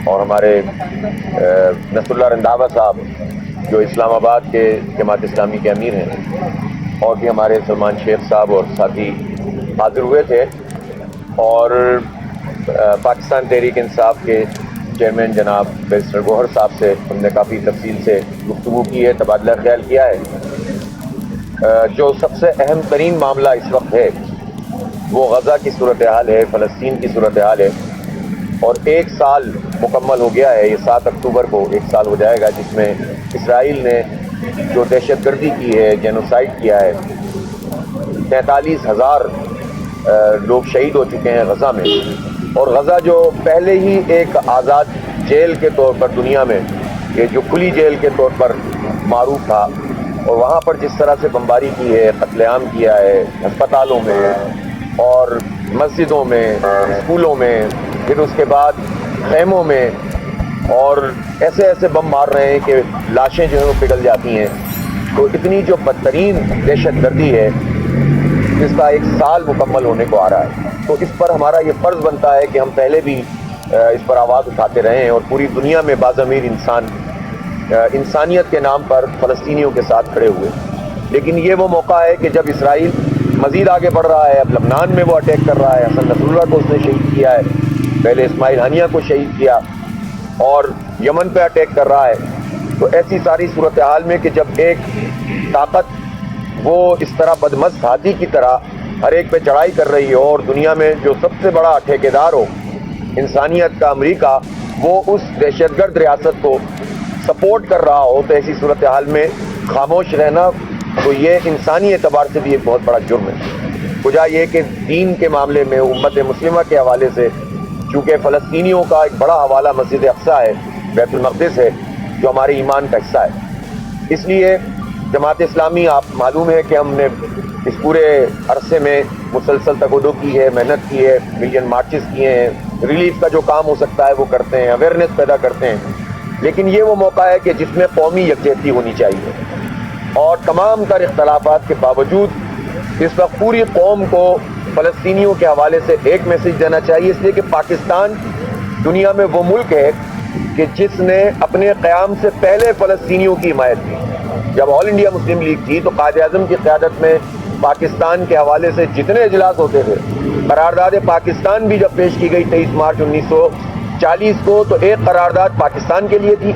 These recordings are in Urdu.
اور ہمارے نصر اللہ رنداوا صاحب جو اسلام آباد کے جماعت اسلامی کے امیر ہیں، اور بھی ہمارے سلمان شیخ صاحب اور ساتھی حاضر ہوئے تھے، اور پاکستان تحریک انصاف کے چیئرمین جناب بیرسٹر گوہر صاحب سے ہم نے کافی تفصیل سے گفتگو کی ہے، تبادلہ خیال کیا ہے۔ جو سب سے اہم ترین معاملہ اس وقت ہے وہ غزہ کی صورتحال ہے، فلسطین کی صورتحال ہے، اور 1 سال مکمل ہو گیا ہے، یہ 7 اکتوبر کو 1 سال ہو جائے گا، جس میں اسرائیل نے جو دہشت گردی کی ہے، جینوسائیڈ کیا ہے۔ 43,000 لوگ شہید ہو چکے ہیں غزہ میں، اور غزہ جو پہلے ہی ایک آزاد جیل کے طور پر دنیا میں، یہ جو کھلی جیل کے طور پر معروف تھا، اور وہاں پر جس طرح سے بمباری کی ہے، قتل عام کیا ہے ہسپتالوں میں اور مسجدوں میں، اسکولوں میں، پھر اس کے بعد خیموں میں، اور ایسے ایسے بم مار رہے ہیں کہ لاشیں جو ہیں وہ پگھل جاتی ہیں۔ تو اتنی جو بدترین دہشت گردی ہے جس کا 1 سال مکمل ہونے کو آ رہا ہے، تو اس پر ہمارا یہ فرض بنتا ہے کہ ہم پہلے بھی اس پر آواز اٹھاتے رہے ہیں، اور پوری دنیا میں باضمیر انسان انسانیت کے نام پر فلسطینیوں کے ساتھ کھڑے ہوئے۔ لیکن یہ وہ موقع ہے کہ جب اسرائیل مزید آگے بڑھ رہا ہے، اب لبنان میں وہ اٹیک کر رہا ہے، حسن نصر اللہ کو اس نے شہید کیا ہے، پہلے اسماعیل ہانیہ کو شہید کیا، اور یمن پہ اٹیک کر رہا ہے۔ تو ایسی ساری صورتحال میں کہ جب ایک طاقت وہ اس طرح بدمست ہاتھی کی طرح ہر ایک پہ چڑھائی کر رہی ہو، اور دنیا میں جو سب سے بڑا ٹھیکیدار ہو انسانیت کا امریکہ، وہ اس دہشت گرد ریاست کو سپورٹ کر رہا ہو، تو ایسی صورتحال میں خاموش رہنا تو یہ انسانی اعتبار سے بھی ایک بہت بڑا جرم ہے۔ وجہ یہ کہ دین کے معاملے میں امت مسلمہ کے حوالے سے، چونکہ فلسطینیوں کا ایک بڑا حوالہ مسجد اقصیٰ ہے، بیت المقدس ہے، جو ہمارے ایمان کا حصہ ہے، اس لیے جماعت اسلامی، آپ معلوم ہے کہ ہم نے اس پورے عرصے میں مسلسل تقدم کی ہے، محنت کی ہے، ملین مارچز کیے ہیں، ریلیف کا جو کام ہو سکتا ہے وہ کرتے ہیں، اویئرنیس پیدا کرتے ہیں، لیکن یہ وہ موقع ہے کہ جس میں قومی یکجہتی ہونی چاہیے، اور تمام تر اختلافات کے باوجود اس وقت پوری قوم کو فلسطینیوں کے حوالے سے ایک میسج دینا چاہیے، اس لیے کہ پاکستان دنیا میں وہ ملک ہے کہ جس نے اپنے قیام سے پہلے فلسطینیوں کی حمایت کی۔ جب آل انڈیا مسلم لیگ تھی تو قائد اعظم کی قیادت میں پاکستان کے حوالے سے جتنے اجلاس ہوتے تھے، قرارداد پاکستان بھی جب پیش کی گئی 23 مارچ 1940 کو، تو ایک قرارداد پاکستان کے لیے تھی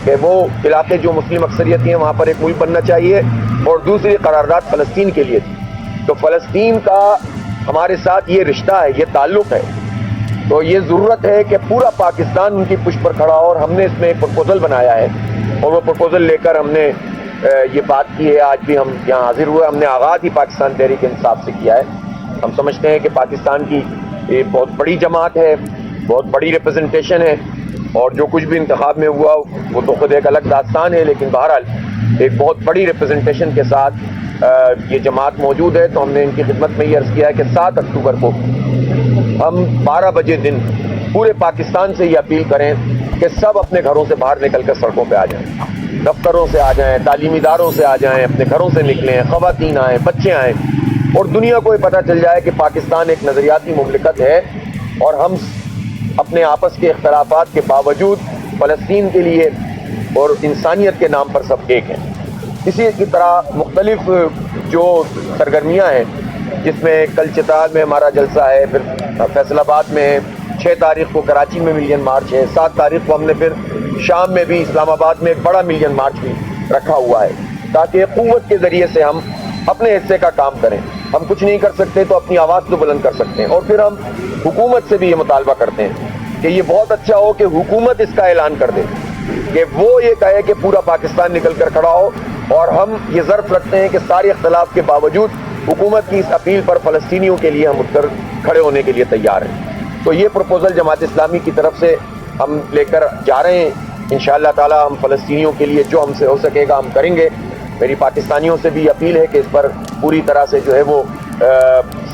کہ وہ علاقے جو مسلم اکثریت ہیں وہاں پر ایک ملک بننا چاہیے، اور دوسری قرارداد فلسطین کے لیے تھی۔ تو فلسطین کا ہمارے ساتھ یہ رشتہ ہے، یہ تعلق ہے، تو یہ ضرورت ہے کہ پورا پاکستان ان کی پشت پر کھڑا ہو، اور ہم نے اس میں ایک پرپوزل بنایا ہے، اور وہ پرپوزل لے کر ہم نے یہ بات کی ہے۔ آج بھی ہم یہاں حاضر ہوئے، ہم نے آغاز ہی پاکستان تحریک انصاف سے کیا ہے۔ ہم سمجھتے ہیں کہ پاکستان کی یہ بہت بڑی جماعت ہے، بہت بڑی ریپرزنٹیشن ہے، اور جو کچھ بھی انتخاب میں ہوا وہ تو خود ایک الگ داستان ہے، لیکن بہرحال ایک بہت بڑی ریپرزنٹیشن کے ساتھ یہ جماعت موجود ہے۔ تو ہم نے ان کی خدمت میں یہ عرض کیا ہے کہ 7 اکتوبر کو ہم 12 بجے دن پورے پاکستان سے یہ اپیل کریں کہ سب اپنے گھروں سے باہر نکل کر سڑکوں پہ آ جائیں، دفتروں سے آ جائیں، تعلیمی اداروں سے آ جائیں، اپنے گھروں سے نکلیں، خواتین آئیں، بچے آئیں، اور دنیا کو یہ پتہ چل جائے کہ پاکستان ایک نظریاتی مملکت ہے، اور ہم اپنے آپس کے اختلافات کے باوجود فلسطین کے لیے اور انسانیت کے نام پر سب ایک ہیں۔ اسی کی طرح مختلف جو سرگرمیاں ہیں، جس میں کل چترال میں ہمارا جلسہ ہے، پھر فیصل آباد میں ہے، 6 تاریخ کو کراچی میں ملین مارچ ہے، 7 تاریخ کو ہم نے پھر شام میں بھی اسلام آباد میں ایک بڑا ملین مارچ بھی رکھا ہوا ہے، تاکہ قوت کے ذریعے سے ہم اپنے حصے کا کام کریں۔ ہم کچھ نہیں کر سکتے تو اپنی آواز تو بلند کر سکتے ہیں، اور پھر ہم حکومت سے بھی یہ مطالبہ کرتے ہیں کہ یہ بہت اچھا ہو کہ حکومت اس کا اعلان کر دے، کہ وہ یہ کہے کہ پورا پاکستان نکل کر کھڑا ہو، اور ہم یہ ظرف رکھتے ہیں کہ سارے اختلاف کے باوجود حکومت کی اس اپیل پر فلسطینیوں کے لیے ہم اٹھ کر کھڑے ہونے کے لیے تیار ہیں۔ تو یہ پروپوزل جماعت اسلامی کی طرف سے ہم لے کر جا رہے ہیں، انشاءاللہ تعالی ہم فلسطینیوں کے لیے جو ہم سے ہو سکے گا ہم کریں گے۔ میری پاکستانیوں سے بھی اپیل ہے کہ اس پر پوری طرح سے جو ہے وہ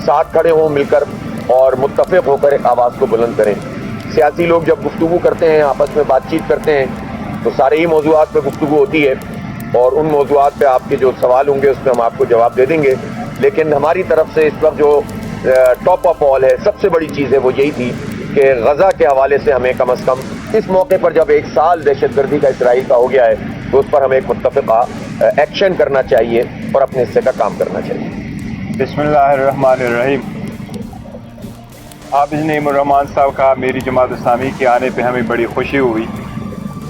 ساتھ کھڑے ہوں، مل کر اور متفق ہو کر ایک آواز کو بلند کریں۔ سیاسی لوگ جب گفتگو کرتے ہیں، آپس میں بات چیت کرتے ہیں، تو سارے ہی موضوعات پہ گفتگو ہوتی ہے، اور ان موضوعات پہ آپ کے جو سوال ہوں گے اس پہ ہم آپ کو جواب دے دیں گے، لیکن ہماری طرف سے اس وقت جو ٹاپ آف آل ہے، سب سے بڑی چیز ہے، وہ یہی تھی کہ غزہ کے حوالے سے ہمیں کم از کم اس موقع پر جب 1 سال دہشت گردی کا اسرائیل کا ہو گیا ہے تو اس پر ہمیں ایک متفقہ ایکشن کرنا چاہیے اور اپنے حصے کا کام کرنا چاہیے۔ بسم اللہ الرحمن الرحیم۔ حافظ نعیم الرحمان صاحب کا میری جماعت اسلامی کے آنے پہ ہمیں بڑی خوشی ہوئی،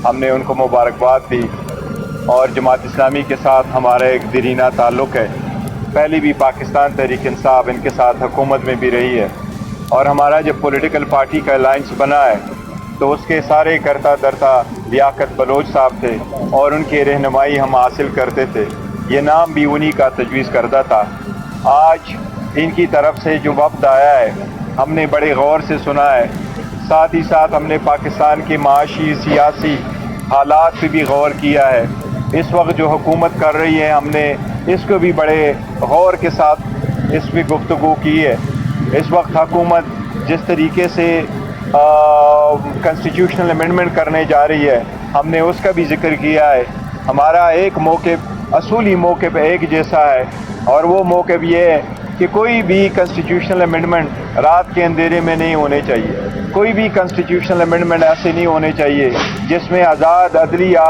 ہم نے ان کو مبارکباد دی، اور جماعت اسلامی کے ساتھ ہمارا ایک دیرینہ تعلق ہے۔ پہلی بھی پاکستان تحریک انصاف ان کے ساتھ حکومت میں بھی رہی ہے، اور ہمارا جب پولیٹیکل پارٹی کا الائنس بنا ہے تو اس کے سارے کرتا درتا لیاقت بلوچ صاحب تھے، اور ان کی رہنمائی ہم حاصل کرتے تھے۔ یہ نام بھی انہی کا تجویز کردہ تھا۔ آج ان کی طرف سے جو وفد آیا ہے ہم نے بڑے غور سے سنا ہے، ساتھ ہی ساتھ ہم نے پاکستان کے معاشی سیاسی حالات پہ بھی غور کیا ہے۔ اس وقت جو حکومت کر رہی ہے ہم نے اس کو بھی بڑے غور کے ساتھ اس پہ گفتگو کی ہے۔ اس وقت حکومت جس طریقے سے کنسٹیٹیوشنل امینڈمنٹ کرنے جا رہی ہے ہم نے اس کا بھی ذکر کیا ہے۔ ہمارا ایک موقف اصولی موقف ایک جیسا ہے، اور وہ موقف یہ ہے کہ کوئی بھی کنسٹیٹیوشنل امینڈمنٹ رات کے اندھیرے میں نہیں ہونے چاہیے۔ کوئی بھی کنسٹیٹیوشنل امینڈمنٹ ایسے نہیں ہونے چاہیے جس میں آزاد عدلیہ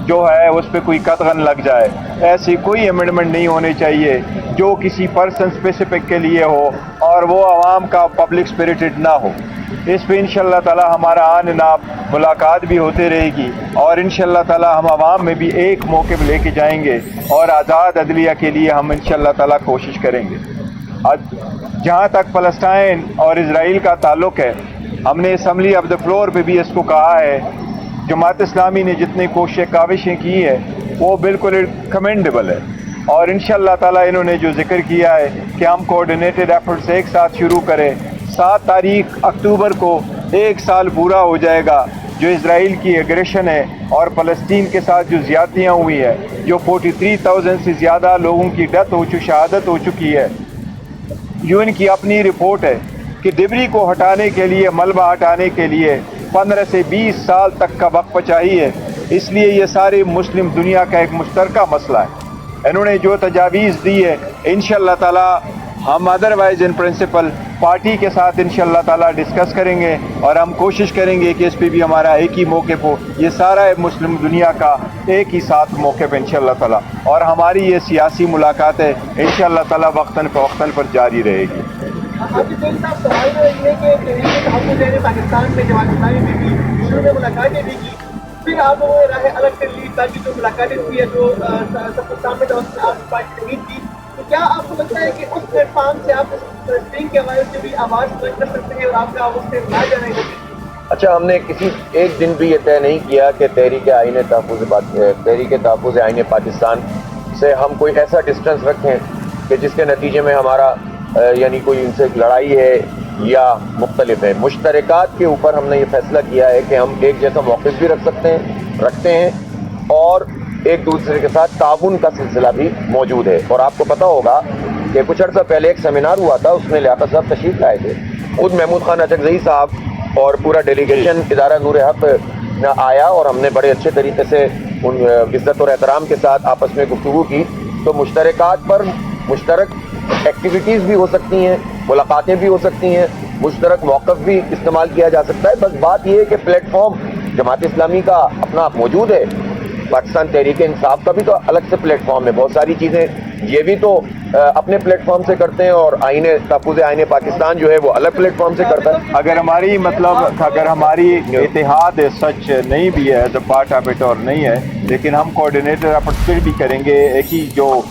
جو ہے اس پہ کوئی قدغن لگ جائے۔ ایسی کوئی امینڈمنٹ نہیں ہونے چاہیے جو کسی پرسن اسپیسیفک کے لیے ہو اور وہ عوام کا پبلک اسپریٹڈ نہ ہو۔ اس پہ انشاءاللہ تعالی ہمارا آن ناب ملاقات بھی ہوتے رہے گی، اور انشاءاللہ تعالی ہم عوام میں بھی ایک موقف لے کے جائیں گے، اور آزاد عدلیہ کے لیے ہم انشاءاللہ تعالی کوشش کریں گے۔ جہاں تک فلسطین اور اسرائیل کا تعلق ہے، ہم نے اسمبلی آف دا فلور پہ بھی اس کو کہا ہے، جماعت اسلامی نے جتنی کاوشیں کی ہے وہ بالکل کمینڈیبل ہے، اور انشاءاللہ تعالی انہوں نے جو ذکر کیا ہے کہ ہم کوآرڈینیٹڈ ایفرٹس ایک ساتھ شروع کریں۔ 7 تاریخ اکتوبر کو 1 سال پورا ہو جائے گا جو اسرائیل کی ایگریشن ہے اور فلسطین کے ساتھ جو زیادتیاں ہوئی ہیں، جو 43,000 سے زیادہ لوگوں کی شہادت ہو چکی ہے۔ یون کی اپنی رپورٹ ہے کہ ڈبری کو ہٹانے کے لیے، ملبہ ہٹانے کے لیے 15 سے 20 سال تک کا وقفہ چاہیے۔ اس لیے یہ سارے مسلم دنیا کا ایک مشترکہ مسئلہ ہے۔ انہوں نے جو تجاویز دی ہے انشاءاللہ تعالی ہم ادروائز ان پرنسپل پارٹی کے ساتھ انشاءاللہ تعالی ڈسکس کریں گے، اور ہم کوشش کریں گے کہ اس پہ بھی ہمارا ایک ہی موقف ہو، یہ سارا مسلم دنیا کا ایک ہی ساتھ موقف انشاءاللہ تعالی، اور ہماری یہ سیاسی ملاقاتیں انشاءاللہ تعالی وقتاً فوقتاً پر جاری رہے گی۔ پاکستان میں جماعت اسلامی میں بھی شروع میں ملاقاتیں بھی کی، پھر آپ لوگوں نے راہ الگ کر لی تاکہ جو ملاقاتیں ہوئی ہے جو سب کو سامنے آپ پارٹی نہیں تھی، تو کیا آپ کو لگتا ہے کہ اس پلیٹ فارم سے آپ اسٹریم کے حوالے سے بھی آواز بلند کر سکتے ہیں اور آپ کا اس سے نہ جانے گا؟ اچھا، ہم نے کسی ایک دن بھی یہ طے نہیں کیا کہ تحریک تحفظ آئین پاکستان سے ہم کوئی ایسا ڈسٹنس رکھیں کہ جس کے نتیجے میں ہمارا یعنی کوئی ان سے لڑائی ہے یا مختلف ہے۔ مشترکات کے اوپر ہم نے یہ فیصلہ کیا ہے کہ ہم ایک جیسا موقف بھی رکھتے ہیں اور ایک دوسرے کے ساتھ تعاون کا سلسلہ بھی موجود ہے۔ اور آپ کو پتہ ہوگا کہ کچھ عرصہ پہلے ایک سیمینار ہوا تھا، اس میں لیاقت صاحب تشریف لائے تھے، خود محمود خان اچکزئی صاحب اور پورا ڈیلیگیشن ادارہ نور حق آیا، اور ہم نے بڑے اچھے طریقے سے ان عزت اور احترام کے ساتھ آپس میں گفتگو کی۔ تو مشترکات پر مشترک ایکٹیویٹیز بھی ہو سکتی ہیں، ملاقاتیں بھی ہو سکتی ہیں، مشترک موقف بھی استعمال کیا جا سکتا ہے۔ بس بات یہ ہے کہ پلیٹ فارم جماعت اسلامی کا اپنا موجود ہے، پاکستان تحریک انصاف کا بھی تو الگ سے پلیٹ فارم ہے، بہت ساری چیزیں یہ بھی تو اپنے پلیٹ فارم سے کرتے ہیں، اور تحفظ آئین پاکستان جو ہے وہ الگ پلیٹ فارم سے کرتا ہے۔ اگر ہماری اتحاد سچ نہیں بھی ہے as a part of it اور نہیں ہے، لیکن ہم کوآرڈینیٹر ایفرٹ پھر بھی کریں گے، ایک ہی جو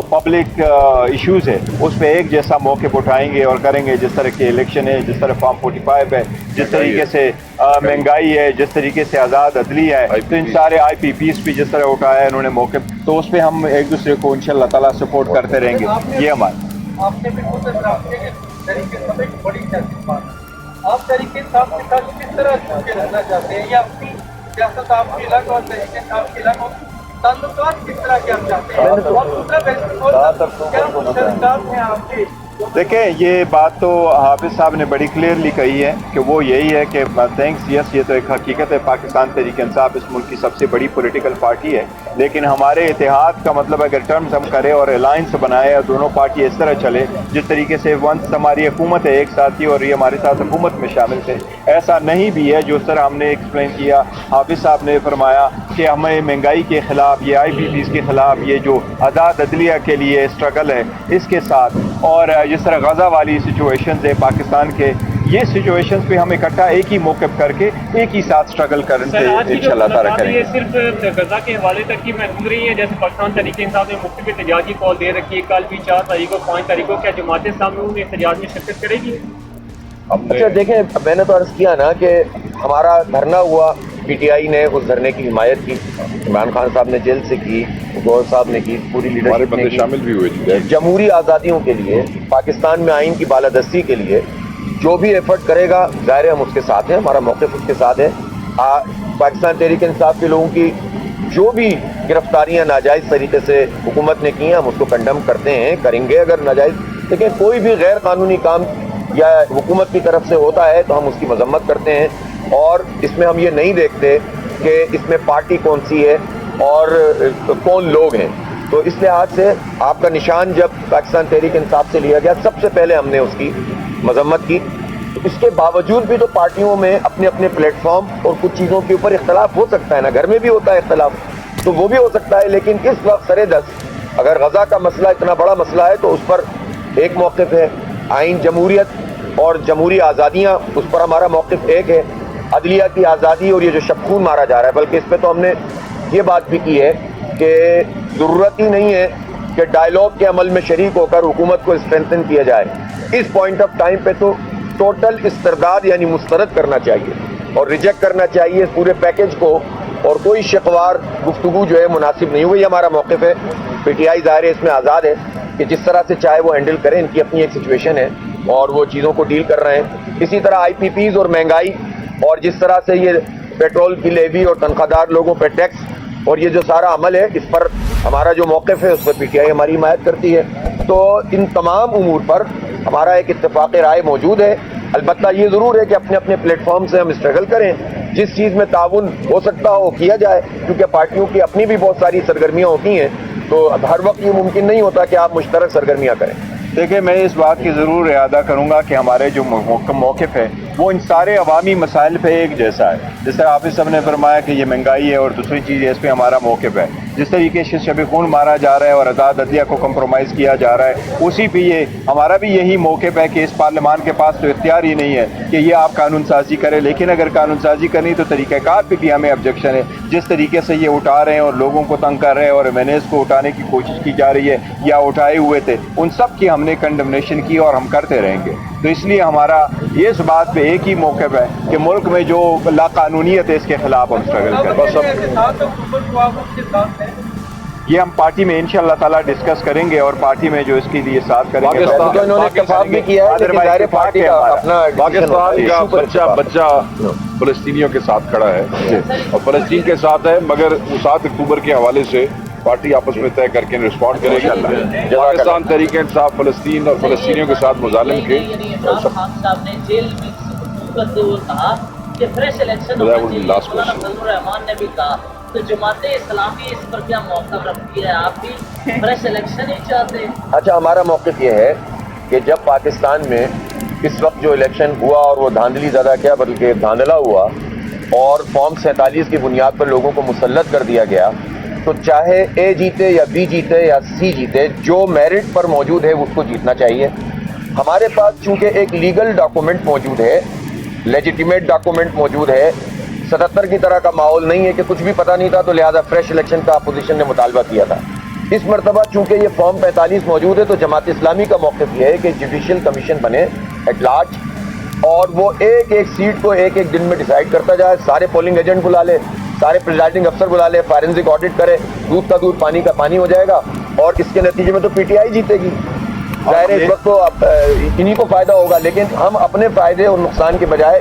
پبلک ایشوز ہے اس پہ ایک جیسا موقف اٹھائیں گے اور کریں گے، جس طرح کے الیکشن ہے، جس طرح فارم 45 ہے، جس طریقے سے مہنگائی ہے، جس طریقے سے آزاد عدلیہ ہے، تو ان سارے آئی پی پیز پہ جس طرح اٹھایا ہے انہوں نے موقف، تو اس پہ ہم ایک دوسرے کو انشاءاللہ تعالیٰ سپورٹ کرتے رہیں گے۔ یہ ہمارا آپ نے بھی خود طریقے سے ایک بڑی بات، آپ طریقے صاحب کے ساتھ کس طرح جڑ کے رہنا چاہتے ہیں، یا اپنی سیاست آپ کی الگ اور طریقے صاحب کی الگ، تعلقات کس طرح کے آپ چاہتے ہیں، اور دوسرا کیا مشترکات ہیں آپ کے دیکھیں یہ بات تو حافظ صاحب نے بڑی کلیئرلی کہی ہے کہ وہ یہی ہے کہ تھینکس یس یہ تو ایک حقیقت ہے، پاکستان تحریک انصاف اس ملک کی سب سے بڑی پولیٹیکل پارٹی ہے، لیکن ہمارے اتحاد کا مطلب اگر ٹرمز ہم کریں اور الائنس بنائے اور دونوں پارٹی اس طرح چلے جس طریقے سے ونس ہماری حکومت ہے ایک ساتھ ہی اور یہ ہمارے ساتھ حکومت میں شامل تھے، ایسا نہیں بھی ہے جو سر ہم نے ایکسپلین کیا، حافظ صاحب نے فرمایا کہ ہمیں مہنگائی کے خلاف یہ آئی پی پیز کے خلاف یہ جو آزاد عدلیہ کے لیے اسٹرگل ہے اس کے ساتھ، اور جس طرح غزہ والی سچویشنز ہے پاکستان کے، یہ سچویشنز پہ ہم اکٹھا ایک ہی موقف کر کے ایک ہی ساتھ اسٹرگل کرنے سے انشاءاللہ تعالیٰ کریں گے۔ یہ صرف غزہ کے حوالے تک کی محدود رہی ہے، جیسے پاکستان تحریک انصاف نے مختلف احتجاجی کال دے رکھی ہے، کل بھی 4 تاریخ کو 5 تاریخ کو، کیا جماعت اسلامی احتجاج میں شرکت کرے گی؟ اچھا دیکھیں، میں نے تو عرض کیا نا کہ ہمارا دھرنا ہوا، پی ٹی آئی نے اس دھرنے کی حمایت کی، عمران خان صاحب نے جیل سے کی، گور صاحب نے کی، پوری لیڈرشپ نے کی، شامل بھی ہوئے جمہوری آزادیوں کے لیے، پاکستان میں آئین کی بالادستی کے لیے جو بھی ایفرٹ کرے گا ظاہر ہے ہم اس کے ساتھ ہیں، ہمارا موقف اس کے ساتھ ہے۔ پاکستان تحریک انصاف کے لوگوں کی جو بھی گرفتاریاں ناجائز طریقے سے حکومت نے کی ہیں ہم اس کو کنڈم کرتے ہیں، کریں گے اگر ناجائز، لیکن کوئی بھی غیر قانونی کام یا حکومت کی طرف سے ہوتا ہے تو ہم اس کی مذمت کرتے ہیں، اور اس میں ہم یہ نہیں دیکھتے کہ اس میں پارٹی کون سی ہے اور کون لوگ ہیں، تو اس لحاظ سے آپ کا نشان جب پاکستان تحریک انصاف سے لیا گیا سب سے پہلے ہم نے اس کی مذمت کی۔ تو اس کے باوجود بھی تو پارٹیوں میں اپنے اپنے پلیٹ فارم اور کچھ چیزوں کے اوپر اختلاف ہو سکتا ہے نا، گھر میں بھی ہوتا ہے اختلاف، تو وہ بھی ہو سکتا ہے، لیکن اس وقت سر دست اگر غزہ کا مسئلہ اتنا بڑا مسئلہ ہے تو اس پر ایک موقف ہے، آئین جمہوریت اور جمہوری آزادیاں اس پر ہمارا موقف ایک ہے، عدلیہ کی آزادی اور یہ جو شب خون مارا جا رہا ہے، بلکہ اس پہ تو ہم نے یہ بات بھی کی ہے کہ ضرورت ہی نہیں ہے کہ ڈائیلاگ کے عمل میں شریک ہو کر حکومت کو اسٹرینتھن کیا جائے، اس پوائنٹ آف ٹائم پہ تو ٹوٹل استرداد یعنی مسترد کرنا چاہیے اور ریجیکٹ کرنا چاہیے اس پورے پیکج کو، اور کوئی شقوار گفتگو جو ہے مناسب نہیں ہوئی، ہمارا موقف ہے۔ پی ٹی آئی ظاہر ہے اس میں آزاد ہے کہ جس طرح سے چاہے وہ ہینڈل کریں، ان کی اپنی ایک سچویشن ہے اور وہ چیزوں کو ڈیل کر رہے ہیں۔ اسی طرح آئی پی پیز اور مہنگائی اور جس طرح سے یہ پیٹرول کی لیوی اور تنخواہ دار لوگوں پہ ٹیکس اور یہ جو سارا عمل ہے اس پر ہمارا جو موقف ہے اس پر پی ٹی آئی ہماری حمایت کرتی ہے، تو ان تمام امور پر ہمارا ایک اتفاق رائے موجود ہے۔ البتہ یہ ضرور ہے کہ اپنے اپنے پلیٹ فارم سے ہم اسٹرگل کریں، جس چیز میں تعاون ہو سکتا ہو کیا جائے، کیونکہ پارٹیوں کی اپنی بھی بہت ساری سرگرمیاں ہوتی ہیں، تو ہر وقت یہ ممکن نہیں ہوتا کہ آپ مشترک سرگرمیاں کریں۔ دیکھیں میں اس بات کی ضرور اعادہ کروں گا کہ ہمارے جو موقف ہے وہ ان سارے عوامی مسائل پہ ایک جیسا ہے، جس طرح حافظ صاحب نے فرمایا کہ یہ مہنگائی ہے اور دوسری چیز ہے اس پہ ہمارا موقف ہے، جس طریقے سے شب خون مارا جا رہا ہے اور آزاد عدلیہ کو کمپرومائز کیا جا رہا ہے اسی پہ یہ ہمارا بھی یہی موقف ہے کہ اس پارلیمان کے پاس تو اختیار ہی نہیں ہے کہ یہ آپ قانون سازی کرے، لیکن اگر قانون سازی کرنی تو طریقہ کار پہ بھی ہمیں آبجیکشن ہے، جس طریقے سے یہ اٹھا رہے ہیں اور لوگوں کو تنگ کر رہے ہیں اور امیونیز کو اٹھانے کی کوشش کی جا رہی ہے یا اٹھائے ہوئے تھے، ان سب کی ہم نے کنڈمنیشن کی اور ہم کرتے رہیں گے۔ تو اس لیے ہمارا یہ اس بات پہ ایک ہی موقف ہے کہ ملک میں جو لا قانونیت ہے اس کے خلاف ہم اسٹرگل کریں۔ یہ ہم پارٹی میں انشاءاللہ تعالیٰ ڈسکس کریں گے اور پارٹی میں جو اس کے لیے ساتھ کریں گے۔ انہوں نے اتفاق بھی کیا ہے، لیکن ظاہر ہے پارٹی کا اپنا پاکستان کا بچہ فلسطینیوں کے ساتھ کھڑا ہے اور فلسطین کے ساتھ ہے، مگر 7 اکتوبر کے حوالے سے پارٹی آپس میں طے کر کے رسپونڈ کرے گی۔ پاکستان تحریک انصاف فلسطین اور فلسطینیوں کے ساتھ مظالم کے خان صاحب نے جیل میں کرتے ہوئے کہا کہ فریش الیکشن ہونا چاہیے، فضل الرحمان نے بھی کہا، تو جماعت اسلامی اس پر کیا موقف رکھتی ہے؟ آپ بھی فریش الیکشن ہی چاہتے ہیں؟ اچھا ہمارا موقف یہ ہے کہ جب پاکستان میں اس وقت جو الیکشن ہوا اور وہ دھاندلی زیادہ کیا بلکہ دھاندلا ہوا اور فارم 47 کی بنیاد پر لوگوں کو مسلط کر دیا گیا، تو چاہے اے جیتے یا بی جیتے یا سی جیتے، جو میرٹ پر موجود ہے اس کو جیتنا چاہیے۔ ہمارے پاس چونکہ ایک لیگل ڈاکومنٹ موجود ہے، لیجیٹیمیٹ ڈاکومنٹ موجود ہے، 77 کی طرح کا ماحول نہیں ہے کہ کچھ بھی پتہ نہیں تھا تو لہذا فریش الیکشن کا اپوزیشن نے مطالبہ کیا تھا۔ اس مرتبہ چونکہ یہ فارم 45 موجود ہے تو جماعت اسلامی کا موقف یہ ہے کہ جوڈیشل کمیشن بنے ایٹ لارج اور وہ ایک ایک سیٹ کو ایک ایک دن میں ڈیسائیڈ کرتا جائے، سارے پولنگ ایجنٹ بلا لے، سارے پریزائڈنگ افسر بلا لے، فارنزک آڈٹ کرے، دودھ کا دودھ پانی کا پانی ہو جائے گا اور اس کے نتیجے میں تو پی ٹی آئی جیتے گی۔ ظاہر ہے اس وقت تو انہی کو فائدہ ہوگا، لیکن ہم اپنے فائدے اور نقصان کے بجائے